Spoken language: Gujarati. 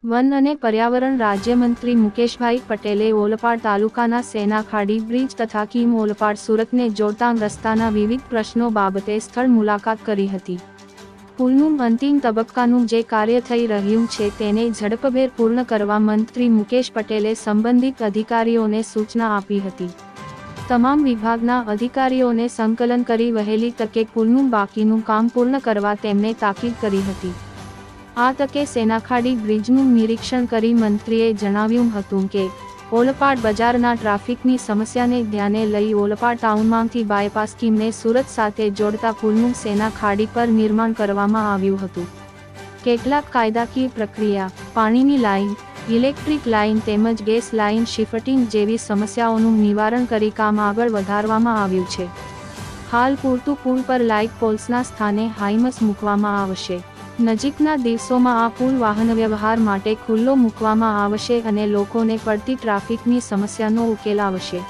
વન અને પર્યાવરણ રાજ્યમંત્રી મુકેશભાઈ પટેલે ઓલપાડ તાલુકાના સેનાખાડી બ્રિજ તથા કીમ ઓલપાડ સુરતને જોડતા રસ્તાના વિવિધ પ્રશ્નો બાબતે સ્થળ મુલાકાત કરી હતી. પુલનું અંતિમ તબક્કાનું જે કાર્ય થઈ રહ્યું છે તેને ઝડપભેર પૂર્ણ કરવા મંત્રી મુકેશ પટેલે સંબંધિત અધિકારીઓને સૂચના આપી હતી. તમામ વિભાગના અધિકારીઓને સંકલન કરી વહેલી તકે પુલનું બાકીનું કામ પૂર્ણ કરવા તેમને તાકીદ કરી હતી. આ તકે સેનાખાડી બ્રિજનું નિરીક્ષણ કરી મંત્રીએ જણાવ્યું હતું કે ઓલપાડ બજારના ટ્રાફિકની સમસ્યાને ધ્યાને લઈ ઓલપાડ ટાઉનમાંથી બાયપાસ સ્કીમને સુરત સાથે જોડતા પુલનું સેનાખાડી પર નિર્માણ કરવામાં આવ્યું હતું. કેટલાક કાયદાકીય પ્રક્રિયા, પાણીની લાઇન, ઇલેક્ટ્રિક લાઇન તેમજ ગેસ લાઇન શિફ્ટિંગ જેવી સમસ્યાઓનું નિવારણ કરી કામ આગળ વધારવામાં આવ્યું છે. હાલ પૂરતું પુલ પર લાઇટ પોલ્સના સ્થાને હાઇમસ મૂકવામાં આવશે. નજીકના દિવસોમાં આ પુલ વાહનવ્યવહાર માટે ખુલ્લો મૂકવામાં આવશે અને લોકોને પડતી ટ્રાફિકની સમસ્યાનો ઉકેલ આવશે.